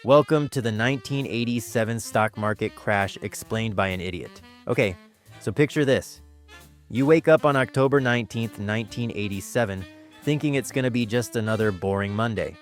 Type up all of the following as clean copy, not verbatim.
Welcome to the 1987 stock market crash explained by an idiot. Okay, so picture this. You wake up on October 19th, 1987, thinking it's going to be just another boring Monday.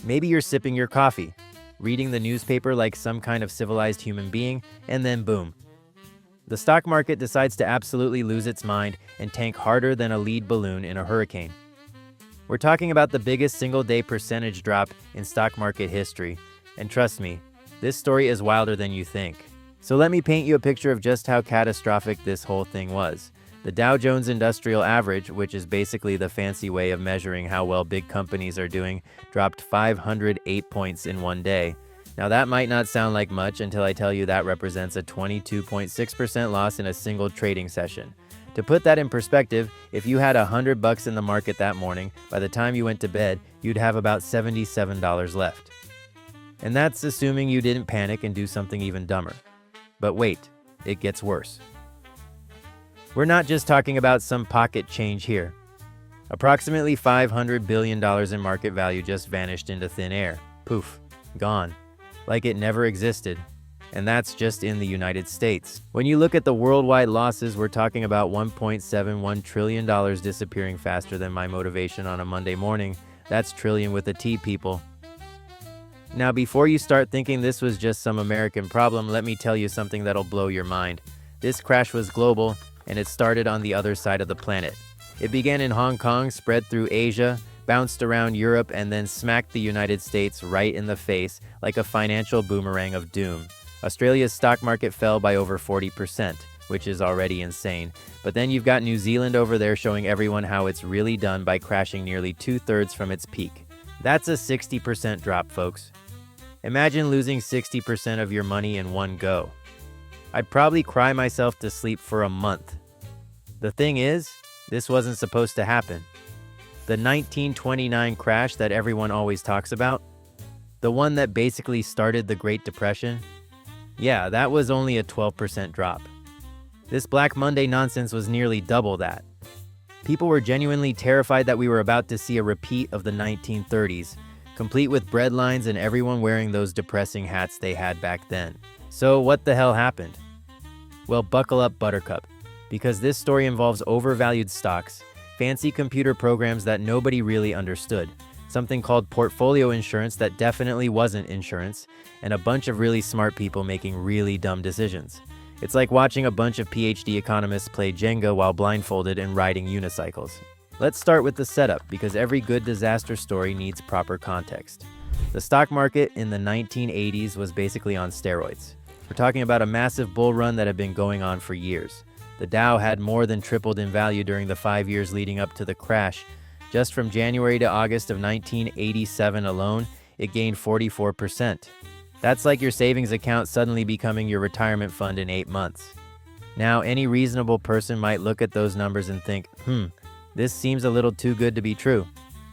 Maybe you're sipping your coffee, reading the newspaper like some kind of civilized human being, and then boom. The stock market decides to absolutely lose its mind and tank harder than a lead balloon in a hurricane. We're talking about the biggest single-day percentage drop in stock market history. And trust me, this story is wilder than you think. So let me paint you a picture of just how catastrophic this whole thing was. The Dow Jones Industrial Average, which is basically the fancy way of measuring how well big companies are doing, dropped 508 points in one day. Now that might not sound like much until I tell you that represents a 22.6% loss in a single trading session. To put that in perspective, if you had $100 in the market that morning, by the time you went to bed, you'd have about $77 left. And that's assuming you didn't panic and do something even dumber. But wait, it gets worse. We're not just talking about some pocket change here. Approximately $500 billion in market value just vanished into thin air. Poof, gone. Like it never existed. And that's just in the United States. When you look at the worldwide losses, we're talking about $1.71 trillion disappearing faster than my motivation on a Monday morning. That's trillion with a T, people. Now, before you start thinking this was just some American problem, let me tell you something that'll blow your mind. This crash was global, and it started on the other side of the planet. It began in Hong Kong, spread through Asia, bounced around Europe, and then smacked the United States right in the face like a financial boomerang of doom. Australia's stock market fell by over 40%, which is already insane. But then you've got New Zealand over there showing everyone how it's really done by crashing nearly 2/3 from its peak. That's a 60% drop, folks. Imagine losing 60% of your money in one go. I'd probably cry myself to sleep for a month. The thing is, this wasn't supposed to happen. The 1929 crash that everyone always talks about, the one that basically started the Great Depression, yeah, that was only a 12% drop. This Black Monday nonsense was nearly double that. People were genuinely terrified that we were about to see a repeat of the 1930s, complete with breadlines and everyone wearing those depressing hats they had back then. So what the hell happened? Well, buckle up, Buttercup, because this story involves overvalued stocks, fancy computer programs that nobody really understood, something called portfolio insurance that definitely wasn't insurance, and a bunch of really smart people making really dumb decisions. It's like watching a bunch of PhD economists play Jenga while blindfolded and riding unicycles. Let's start with the setup, because every good disaster story needs proper context. The stock market in the 1980s was basically on steroids. We're talking about a massive bull run that had been going on for years. The Dow had more than tripled in value during the 5 years leading up to the crash. Just from January to August of 1987 alone, it gained 44%. That's like your savings account suddenly becoming your retirement fund in 8 months. Now, any reasonable person might look at those numbers and think, this seems a little too good to be true.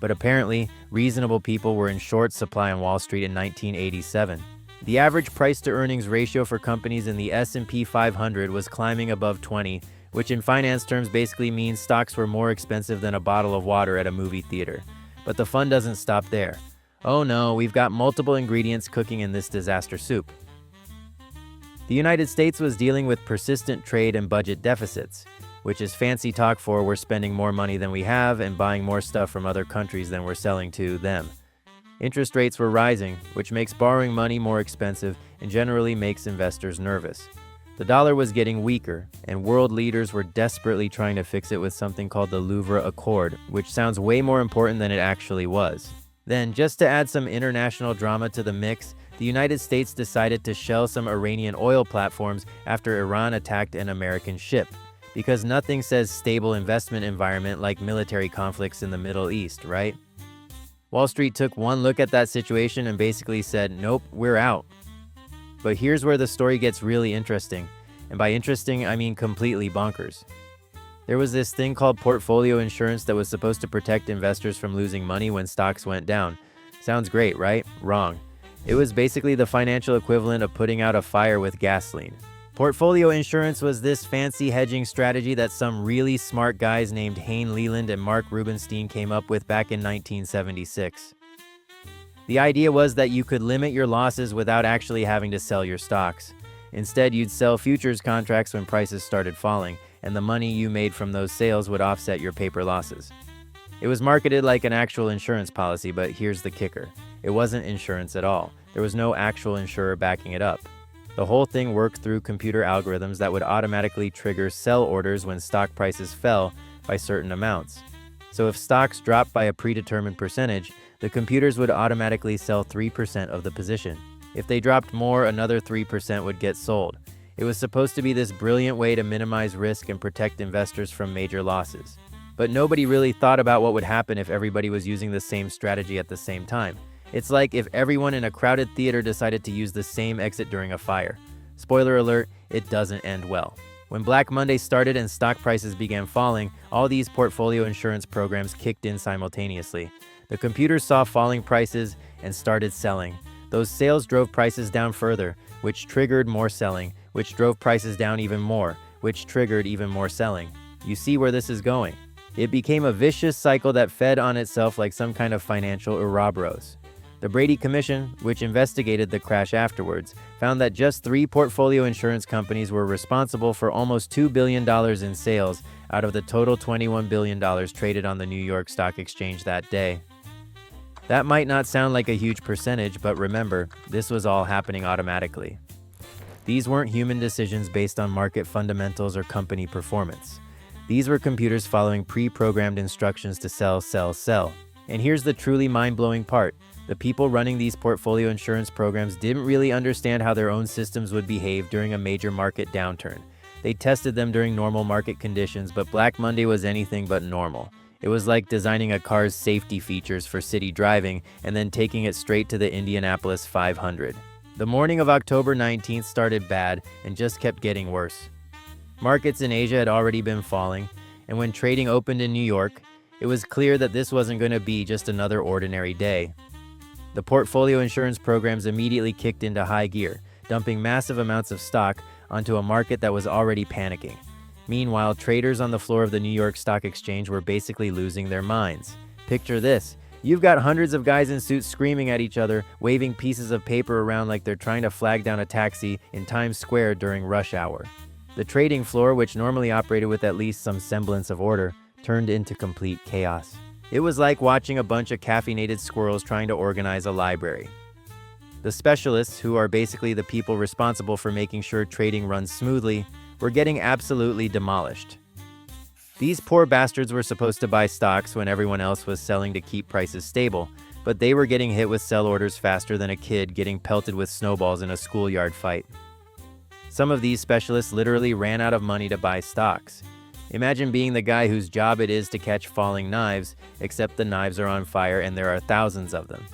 But apparently, reasonable people were in short supply on Wall Street in 1987. The average price-to-earnings ratio for companies in the S&P 500 was climbing above 20, which in finance terms basically means stocks were more expensive than a bottle of water at a movie theater. But the fun doesn't stop there. Oh no, we've got multiple ingredients cooking in this disaster soup. The United States was dealing with persistent trade and budget deficits, which is fancy talk for we're spending more money than we have and buying more stuff from other countries than we're selling to them. Interest rates were rising, which makes borrowing money more expensive and generally makes investors nervous. The dollar was getting weaker, and world leaders were desperately trying to fix it with something called the Louvre Accord, which sounds way more important than it actually was. Then, just to add some international drama to the mix, the United States decided to shell some Iranian oil platforms after Iran attacked an American ship, because nothing says stable investment environment like military conflicts in the Middle East, right? Wall Street took one look at that situation and basically said, nope, we're out. But here's where the story gets really interesting. And by interesting, I mean completely bonkers. There was this thing called portfolio insurance that was supposed to protect investors from losing money when stocks went down. Sounds great, right? Wrong. It was basically the financial equivalent of putting out a fire with gasoline. Portfolio insurance was this fancy hedging strategy that some really smart guys named Hayne Leland and Mark Rubenstein came up with back in 1976. The idea was that you could limit your losses without actually having to sell your stocks. Instead, you'd sell futures contracts when prices started falling, and the money you made from those sales would offset your paper losses. It was marketed like an actual insurance policy, but here's the kicker. It wasn't insurance at all. There was no actual insurer backing it up. The whole thing worked through computer algorithms that would automatically trigger sell orders when stock prices fell by certain amounts. So if stocks dropped by a predetermined percentage, the computers would automatically sell 3% of the position. If they dropped more, another 3% would get sold. It was supposed to be this brilliant way to minimize risk and protect investors from major losses. But nobody really thought about what would happen if everybody was using the same strategy at the same time. It's like if everyone in a crowded theater decided to use the same exit during a fire. Spoiler alert, it doesn't end well. When Black Monday started and stock prices began falling, all these portfolio insurance programs kicked in simultaneously. The computers saw falling prices and started selling. Those sales drove prices down further, which triggered more selling, which drove prices down even more, which triggered even more selling. You see where this is going? It became a vicious cycle that fed on itself like some kind of financial Ouroboros. The Brady Commission, which investigated the crash afterwards, found that just 3 portfolio insurance companies were responsible for almost $2 billion in sales out of the total $21 billion traded on the New York Stock Exchange that day. That might not sound like a huge percentage, but remember, this was all happening automatically. These weren't human decisions based on market fundamentals or company performance. These were computers following pre-programmed instructions to sell, sell, sell. And here's the truly mind-blowing part. The people running these portfolio insurance programs didn't really understand how their own systems would behave during a major market downturn. They tested them during normal market conditions, but Black Monday was anything but normal. It was like designing a car's safety features for city driving and then taking it straight to the Indianapolis 500. The morning of October 19th started bad and just kept getting worse. Markets in Asia had already been falling, and when trading opened in New York, it was clear that this wasn't going to be just another ordinary day. The portfolio insurance programs immediately kicked into high gear, dumping massive amounts of stock onto a market that was already panicking. Meanwhile, traders on the floor of the New York Stock Exchange were basically losing their minds. Picture this. You've got hundreds of guys in suits screaming at each other, waving pieces of paper around like they're trying to flag down a taxi in Times Square during rush hour. The trading floor, which normally operated with at least some semblance of order, turned into complete chaos. It was like watching a bunch of caffeinated squirrels trying to organize a library. The specialists, who are basically the people responsible for making sure trading runs smoothly, were getting absolutely demolished. These poor bastards were supposed to buy stocks when everyone else was selling to keep prices stable, but they were getting hit with sell orders faster than a kid getting pelted with snowballs in a schoolyard fight. Some of these specialists literally ran out of money to buy stocks. Imagine being the guy whose job it is to catch falling knives, except the knives are on fire and there are thousands of them.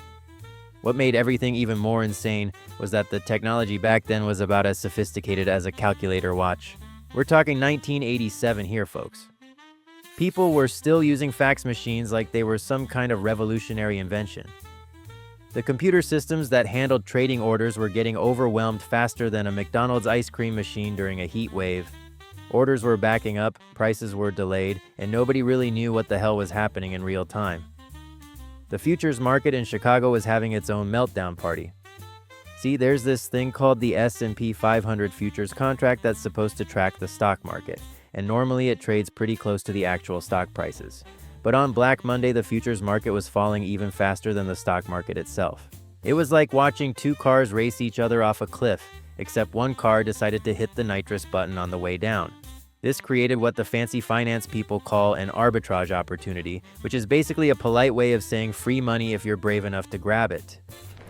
What made everything even more insane was that the technology back then was about as sophisticated as a calculator watch. We're talking 1987 here, folks. People were still using fax machines like they were some kind of revolutionary invention. The computer systems that handled trading orders were getting overwhelmed faster than a McDonald's ice cream machine during a heat wave. Orders were backing up, prices were delayed, and nobody really knew what the hell was happening in real time. The futures market in Chicago was having its own meltdown party. See, there's this thing called the S&P 500 futures contract that's supposed to track the stock market, and normally it trades pretty close to the actual stock prices. But on Black Monday, the futures market was falling even faster than the stock market itself. It was like watching 2 cars race each other off a cliff, except one car decided to hit the nitrous button on the way down. This created what the fancy finance people call an arbitrage opportunity, which is basically a polite way of saying free money if you're brave enough to grab it.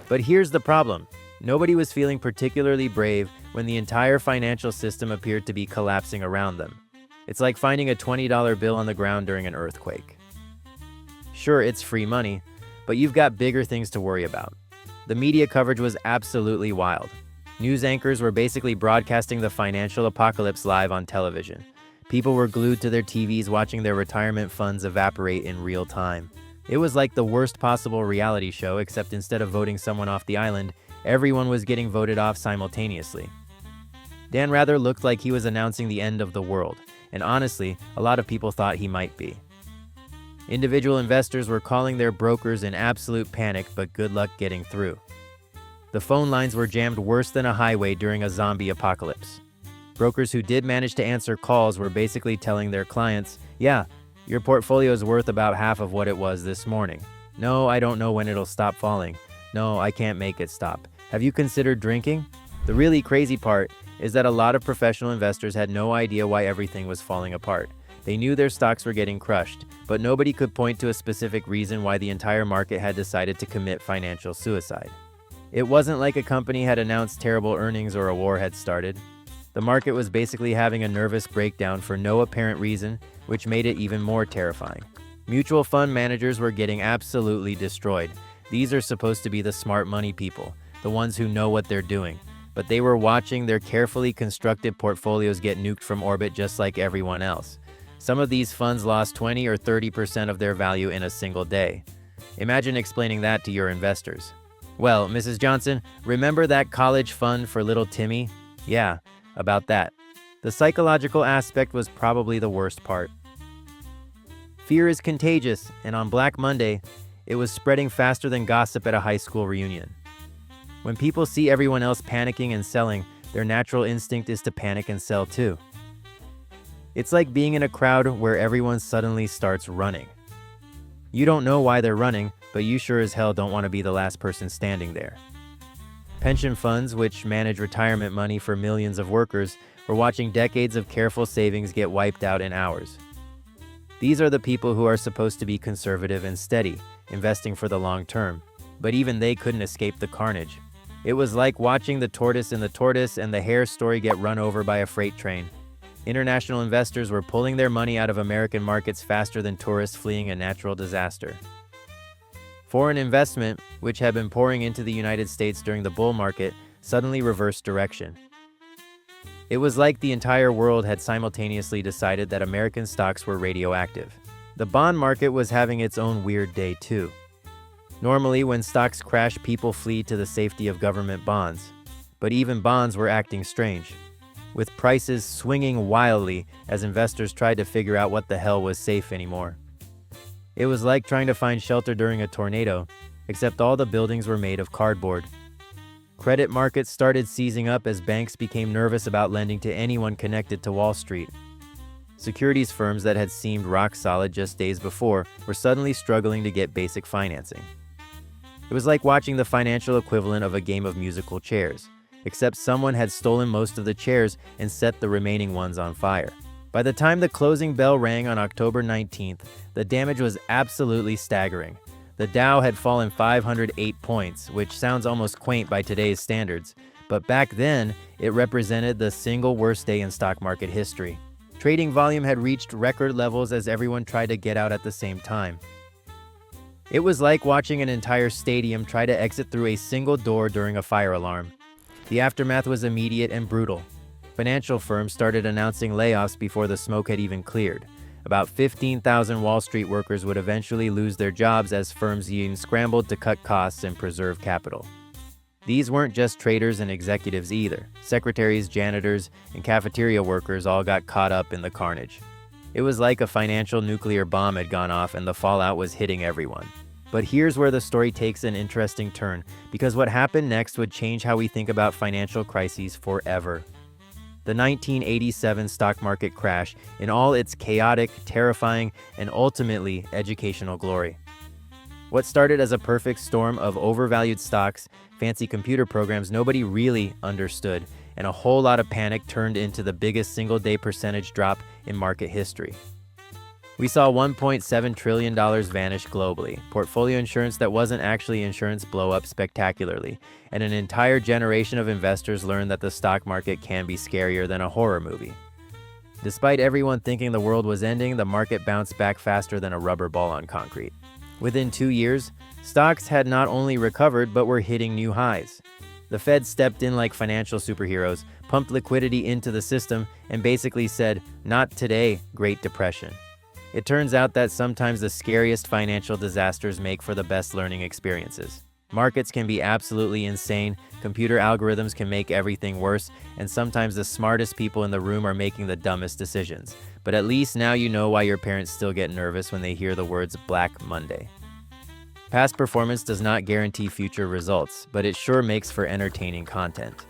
But here's the problem. Nobody was feeling particularly brave when the entire financial system appeared to be collapsing around them. It's like finding a $20 bill on the ground during an earthquake. Sure, it's free money, but you've got bigger things to worry about. The media coverage was absolutely wild. News anchors were basically broadcasting the financial apocalypse live on television. People were glued to their TVs watching their retirement funds evaporate in real time. It was like the worst possible reality show, except instead of voting someone off the island, everyone was getting voted off simultaneously. Dan Rather looked like he was announcing the end of the world, and honestly, a lot of people thought he might be. Individual investors were calling their brokers in absolute panic, but good luck getting through. The phone lines were jammed worse than a highway during a zombie apocalypse. Brokers who did manage to answer calls were basically telling their clients, "Yeah, your portfolio is worth about half of what it was this morning. No, I don't know when it'll stop falling. No, I can't make it stop. Have you considered drinking?" The really crazy part is that a lot of professional investors had no idea why everything was falling apart. They knew their stocks were getting crushed, but nobody could point to a specific reason why the entire market had decided to commit financial suicide. It wasn't like a company had announced terrible earnings or a war had started. The market was basically having a nervous breakdown for no apparent reason, which made it even more terrifying. Mutual fund managers were getting absolutely destroyed. These are supposed to be the smart money people, the ones who know what they're doing. But they were watching their carefully constructed portfolios get nuked from orbit just like everyone else. Some of these funds lost 20 or 30% of their value in a single day. Imagine explaining that to your investors. "Well, Mrs. Johnson, remember that college fund for little Timmy?" Yeah, about that. The psychological aspect was probably the worst part. Fear is contagious, and on Black Monday, it was spreading faster than gossip at a high school reunion. When people see everyone else panicking and selling, their natural instinct is to panic and sell too. It's like being in a crowd where everyone suddenly starts running. You don't know why they're running, but you sure as hell don't want to be the last person standing there. Pension funds, which manage retirement money for millions of workers, were watching decades of careful savings get wiped out in hours. These are the people who are supposed to be conservative and steady, investing for the long term, but even they couldn't escape the carnage. It was like watching the tortoise and the hare story get run over by a freight train. International investors were pulling their money out of American markets faster than tourists fleeing a natural disaster. Foreign investment, which had been pouring into the United States during the bull market, suddenly reversed direction. It was like the entire world had simultaneously decided that American stocks were radioactive. The bond market was having its own weird day too. Normally, when stocks crash, people flee to the safety of government bonds. But even bonds were acting strange, with prices swinging wildly as investors tried to figure out what the hell was safe anymore. It was like trying to find shelter during a tornado, except all the buildings were made of cardboard. Credit markets started seizing up as banks became nervous about lending to anyone connected to Wall Street. Securities firms that had seemed rock solid just days before were suddenly struggling to get basic financing. It was like watching the financial equivalent of a game of musical chairs, except someone had stolen most of the chairs and set the remaining ones on fire. By the time the closing bell rang on October 19th, the damage was absolutely staggering. The Dow had fallen 508 points, which sounds almost quaint by today's standards, but back then, it represented the single worst day in stock market history. Trading volume had reached record levels as everyone tried to get out at the same time. It was like watching an entire stadium try to exit through a single door during a fire alarm. The aftermath was immediate and brutal. Financial firms started announcing layoffs before the smoke had even cleared. About 15,000 Wall Street workers would eventually lose their jobs as firms even scrambled to cut costs and preserve capital. These weren't just traders and executives either. Secretaries, janitors, and cafeteria workers all got caught up in the carnage. It was like a financial nuclear bomb had gone off and the fallout was hitting everyone. But here's where the story takes an interesting turn, because what happened next would change how we think about financial crises forever. The 1987 stock market crash in all its chaotic, terrifying, and ultimately educational glory. What started as a perfect storm of overvalued stocks, fancy computer programs nobody really understood, and a whole lot of panic turned into the biggest single-day percentage drop in market history. We saw $1.7 trillion vanish globally, portfolio insurance that wasn't actually insurance blow up spectacularly, and an entire generation of investors learned that the stock market can be scarier than a horror movie. Despite everyone thinking the world was ending, the market bounced back faster than a rubber ball on concrete. Within 2 years, stocks had not only recovered but were hitting new highs. The Fed stepped in like financial superheroes, pumped liquidity into the system, and basically said, "Not today, Great Depression." It turns out that sometimes the scariest financial disasters make for the best learning experiences. Markets can be absolutely insane, Computer algorithms can make everything worse, and sometimes the smartest people in the room are making the dumbest decisions. But at least now you know why your parents still get nervous when they hear the words Black Monday. Past performance does not guarantee future results, but it sure makes for entertaining content.